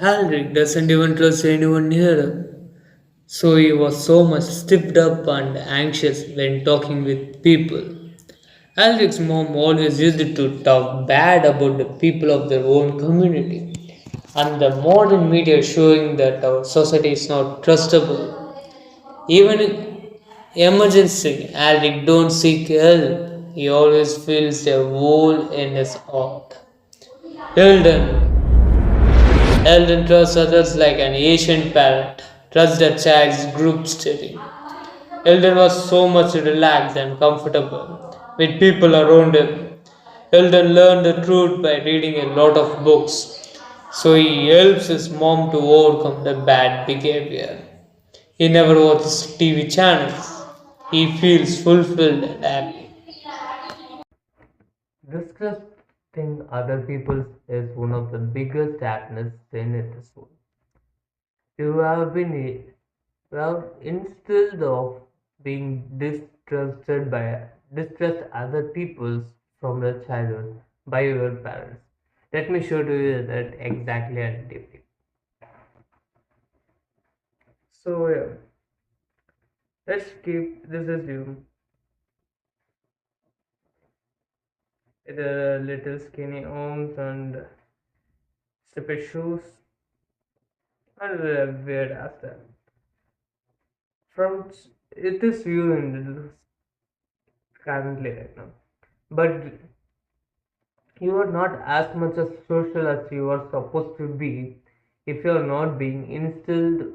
Alric doesn't even trust anyone near him, so he was so much stiffed up and anxious when talking with people. Alric's mom always used to talk bad about the people of their own community, and the modern media showing that our society is not trustable. Even in emergency, Alric don't seek help. He always feels a hole in his heart. Hilden Eldon trusts others like an Asian parent trusts the child's group study. Eldon was so much relaxed and comfortable with people around him. Eldon learned the truth by reading a lot of books, so he helps his mom to overcome the bad behavior. He never watches TV channels. He feels fulfilled and happy. Distrusting other people is one of the biggest happiness in this world. You have been well instilled of being distrust other peoples from your childhood by your parents. Let me show to you that exactly and deeply. So yeah, let's keep this assume the little skinny arms and stupid shoes and the weird after. From it is you in currently right now, but you are not as much as social as you are supposed to be if you are not being instilled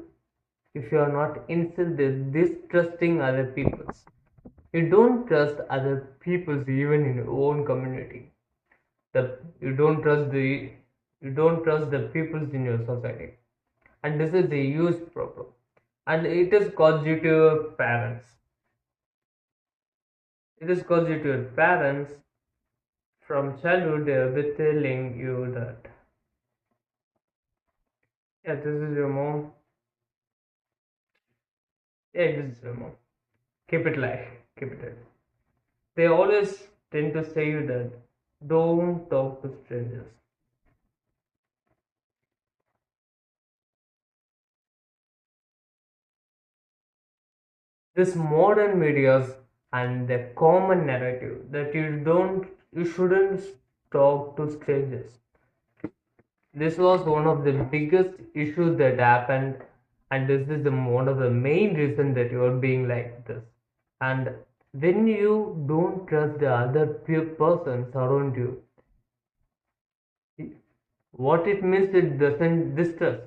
if you are not instilled this distrusting other peoples. You don't trust other peoples even in your own community. The you don't trust the you don't trust the peoples in your society, and this is a huge problem, and it is caused due to your parents. It is caused due to your parents. From childhood they will be telling you that, yeah, this is your mom. Yeah, it is your mom. Keep it light. Keep it light. They always tend to say you that don't talk to strangers. This modern medias and the common narrative that you shouldn't talk to strangers. This was one of the biggest issues that happened, and this is one of the main reasons that you are being like this. And when you don't trust the other persons around you, what it means, it doesn't distrust.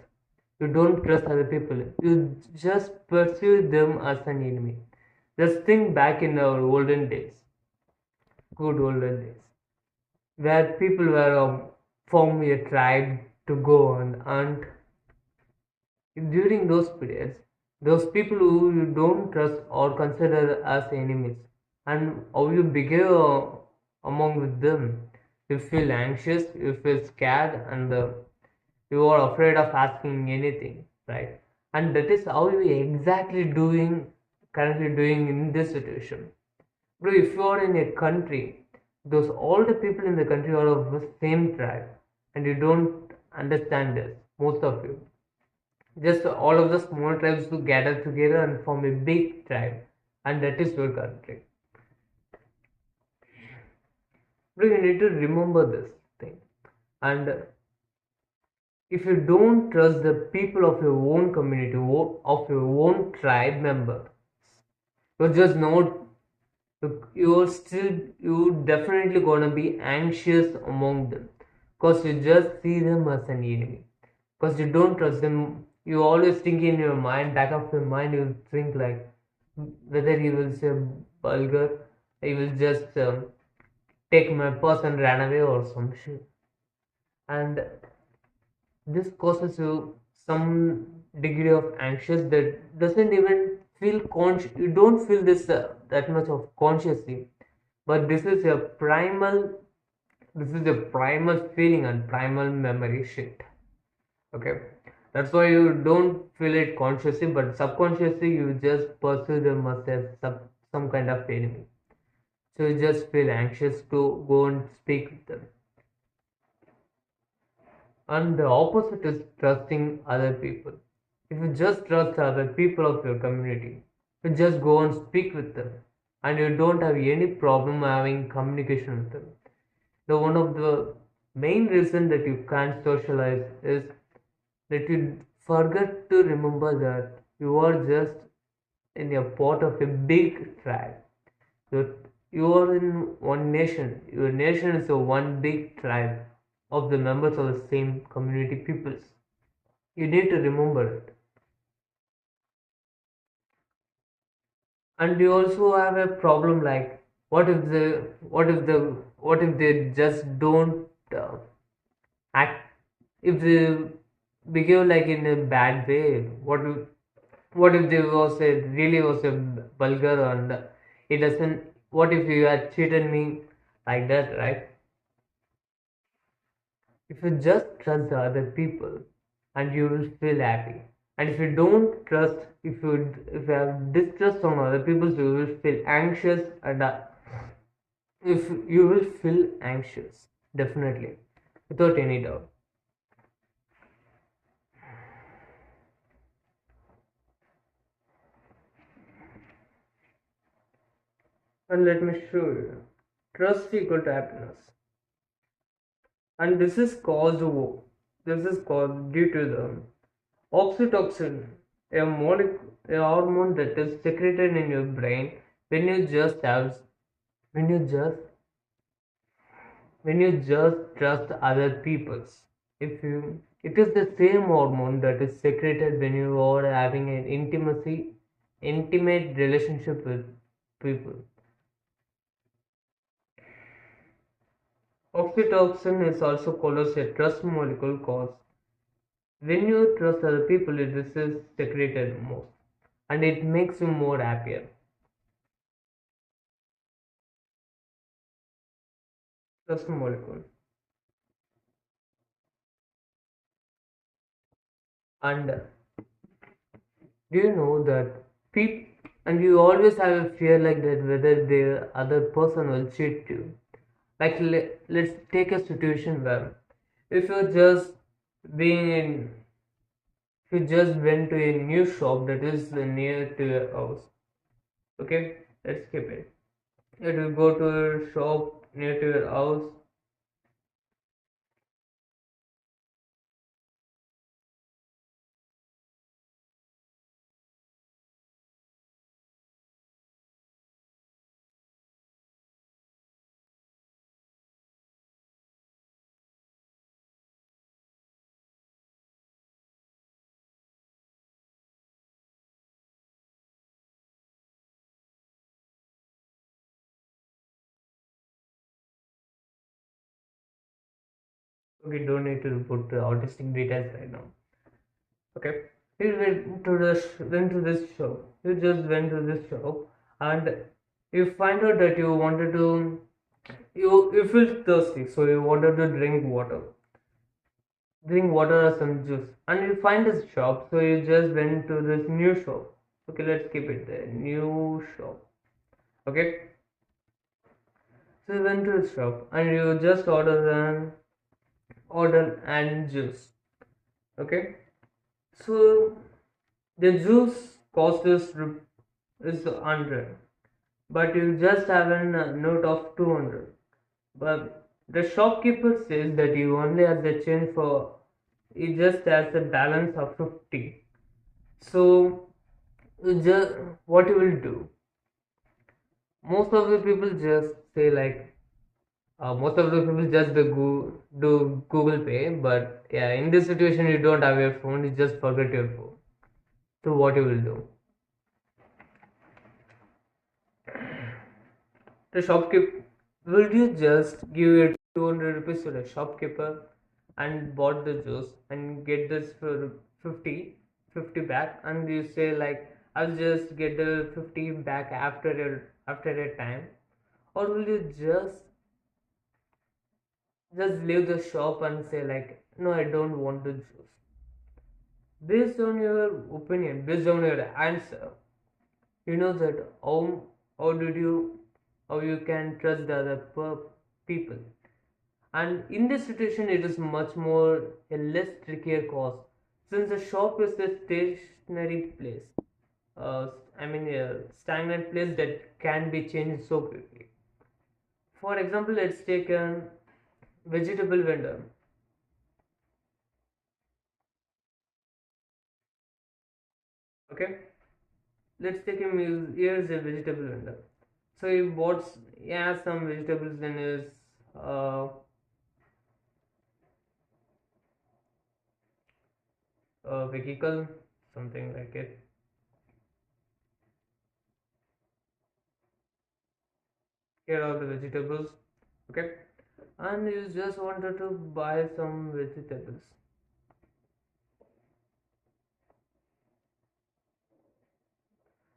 You don't trust other people. You just pursue them as an enemy. Just think back in our olden days, good olden days, where people were forming a tribe to go on, and during those periods, those people who you don't trust or consider as enemies, and how you behave among with them, you feel anxious, you feel scared, and you are afraid of asking anything, right? And that is how we exactly doing currently doing in this situation. Bro, if you are in a country, those all the people in the country are of the same tribe, and you don't understand this, most of you. Just all of the small tribes to gather together and form a big tribe, and that is your country. Bro, you need to remember this thing. And if you don't trust the people of your own community, of your own tribe member, you're just not, you're still, you definitely gonna be anxious among them, because you just see them as an enemy, because you don't trust them. You always think in your mind, back of your mind, you think like whether he will say vulgar, he will just take my person ran away or some shit. And this causes you some degree of anxious that doesn't even feel conscious. You don't feel this that much of consciously, but this is a primal feeling and primal memory shit. Okay, that's why you don't feel it consciously, but subconsciously you just pursue them as some kind of enemy, so you just feel anxious to go and speak with them. And the opposite is trusting other people. If you just trust other people of your community, you just go and speak with them, and you don't have any problem having communication with them. The one of the main reason that you can't socialize is that you forget to remember that you are just in a part of a big tribe. So you are in one nation. Your nation is a one big tribe of the members of the same community peoples. You need to remember it. And you also have a problem like what if they just don't act, if they behave like in a bad way, what if there was a really was a vulgar and it doesn't, what if you had cheated me like that, right? If you just trust the other people and you will feel happy, and if you don't trust, if you have distrust on other people, you will feel anxious, and if you will feel anxious, definitely, without any doubt. And let me show you, trust equal to happiness, and this is caused due to the oxytocin, a hormone that is secreted in your brain when you just have when you just when you just trust other people's. If you It is the same hormone that is secreted when you are having an intimate relationship with people. Oxytocin is also called as a trust molecule cause when you trust other people, this is secreted most, and it makes you more happier. Trust molecule. And do you know that people, and you always have a fear like that whether the other person will cheat you. Like let's take a situation where if you're just being in if you just went to a new shop that is near to your house. Okay, let's skip it. If you go to a shop near to your house. Okay, don't need to put the autistic details right now. Okay, you went to this shop. You just went to this shop, and you find out that you wanted to you feel thirsty, so you wanted to drink water or some juice, and you find this shop, so you just went to this new shop. Okay, let's keep it there. New shop. Okay, so you went to the shop and you just order and juice. Okay, so the juice cost is 100, but you just have a note of 200. But the shopkeeper says that you only have the change for it just has a balance of 50. So just what you will do? Most of the people just say like most of the people just do Google Pay, but yeah, in this situation you don't have your phone, you just forget your phone. So what you will do? The shopkeeper, will you just give your 200 rupees to the shopkeeper and bought the juice and get this for 50, 50 back, and you say like I'll just get the 50 back after a time, or will you just leave the shop and say like no, I don't want the juice? Based on your opinion, based on your answer, you know that how did you how you can trust the other people. And in this situation it is much more a less trickier cause, since the shop is a stationary place, uh, a stagnant place that can be changed so quickly. For example, let's take a vegetable vendor. Okay, let's take him. Here's a vegetable vendor. So he has some vegetables in his uh, vehicle, something like it. Here are the vegetables. Okay, and you just wanted to buy some vegetables.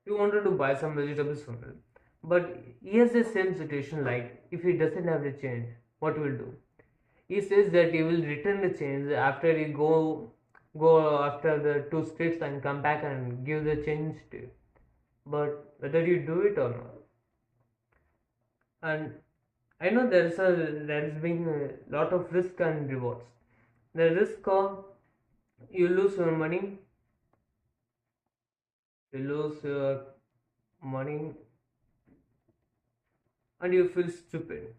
You wanted to buy some vegetables from him, but here's the same situation. Like, if he doesn't have the change, what will do? He says that he will return the change after he go after the two streets and come back and give the change to you. But whether you do it or not, and I know there's been a lot of risk and rewards. The risk of you lose your money, you lose your money, and you feel stupid.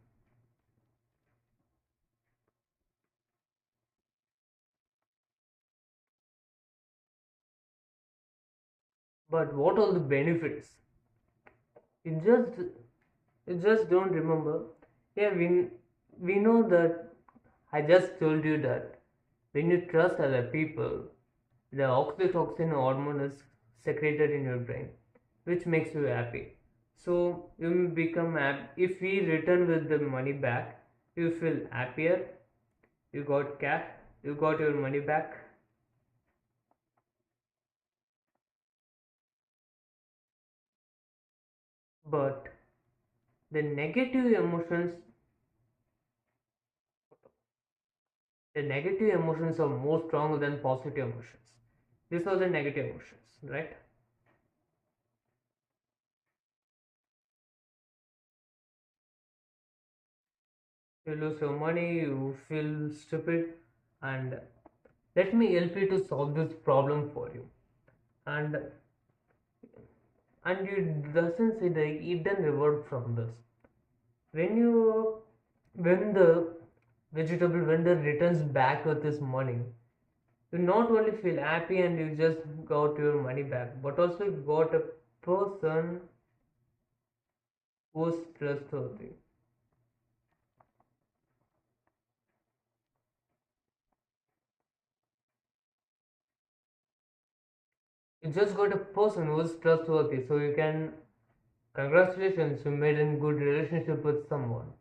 But what are the benefits? You just you just don't remember. Yeah, we know that. I just told you that when you trust other people, the oxytocin hormone is secreted in your brain, which makes you happy. So you become happy. If we return with the money back, you feel happier. You got cash. You got your money back. But the the negative emotions are more stronger than positive emotions. These are the negative emotions, right? You lose your money, you feel stupid, and let me help you to solve this problem for you. And you doesn't see the hidden reward from this. When you when the vegetable vendor returns back with his money, you not only feel happy and you just got your money back, but also you got a person who's trustworthy. You just got a person who's trustworthy, so you can congratulations, you made a good relationship with someone.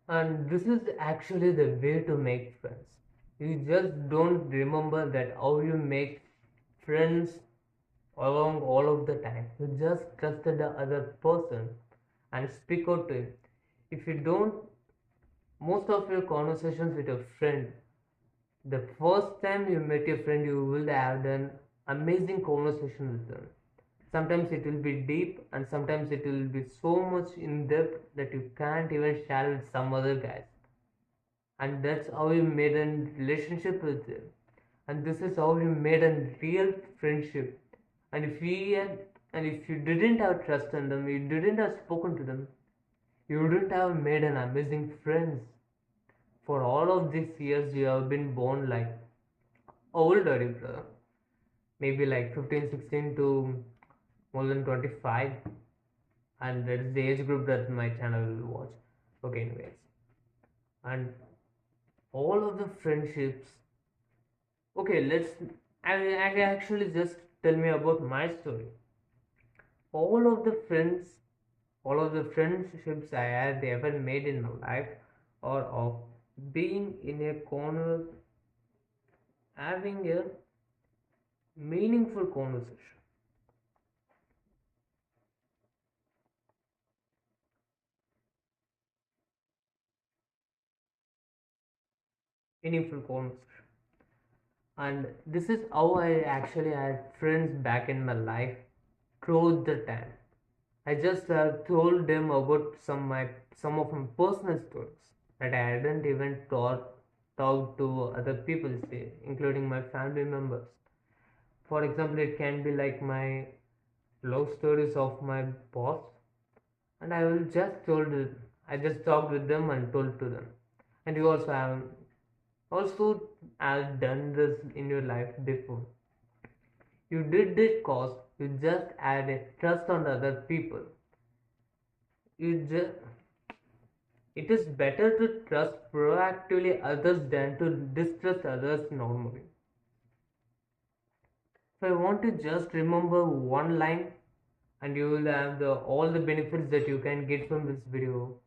And this is actually the way to make friends. You just don't remember that how you make friends along all of the time. You just trusted the other person and speak out to him. If you don't, most of your conversations with your friend, the first time you met your friend, you will have an amazing conversation with them. Sometimes it will be deep, and sometimes it will be so much in depth that you can't even share with some other guys. And that's how you made a relationship with them. And this is how you made a real friendship. And if you didn't have trust in them, you didn't have spoken to them, you wouldn't have made an amazing friends. For all of these years you have been born like, how old are you, brother? Maybe like 15, 16 to more than 25. And that's the age group that my channel will watch. Okay, anyways. And all of the friendships. Okay, I actually just tell me about my story. All of the friends, all of the friendships I had ever made in my life, or of being in a corner, having a meaningful conversation. Meaningful conversation. And this is how I actually had friends back in my life throughout the time. I just told them about some of my personal stories that I hadn't even talked to other people, say, including my family members. For example, it can be like my love stories of my boss, and I just talked with them and told to them. And you also have done this in your life before. You did it cause you just had a trust on other people. You just It is better to trust proactively others than to distrust others normally. If I want to just remember one line and you will have all the benefits that you can get from this video,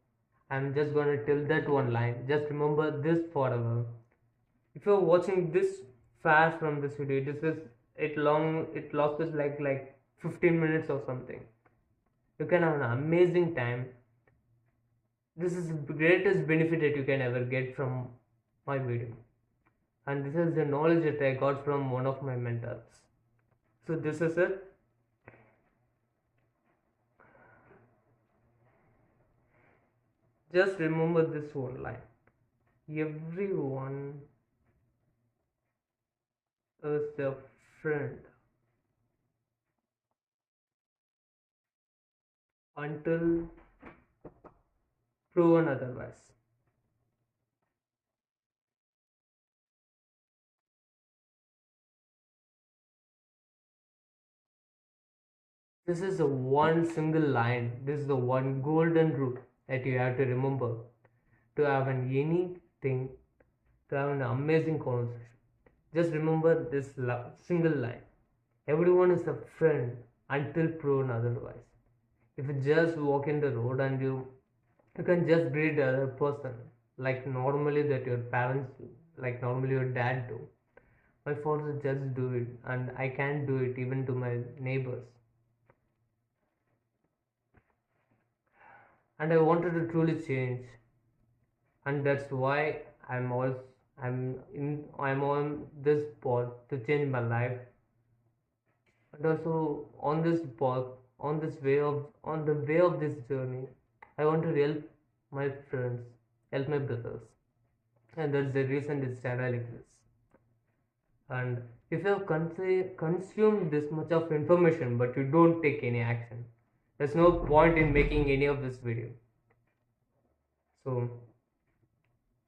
I'm just gonna tell that one line. Just remember this forever. If you're watching this fast from this video, it lasts like 15 minutes or something. You can have an amazing time. This is the greatest benefit that you can ever get from my video. And this is the knowledge that I got from one of my mentors. So this is it. Just remember this one line. Everyone is a friend until proven otherwise. This is the one single line. This is the one golden rule that you have to remember to have anything, to have an amazing conversation. Just remember this single line. Everyone is a friend until proven otherwise. If you just walk in the road and you can just greet the other person like normally that your parents do, like normally your dad do. My father just do it, and I can't do it even to my neighbors. And I wanted to truly change, and that's why I'm on this path to change my life, and also on this path, on the way of this journey, I want to help my friends, help my brothers, and that's the reason this channel exists. And if you have consumed this much of information but you don't take any action, there's no point in making any of this video. So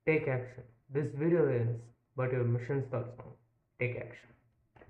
take action. This video ends, but your mission starts now. Take action.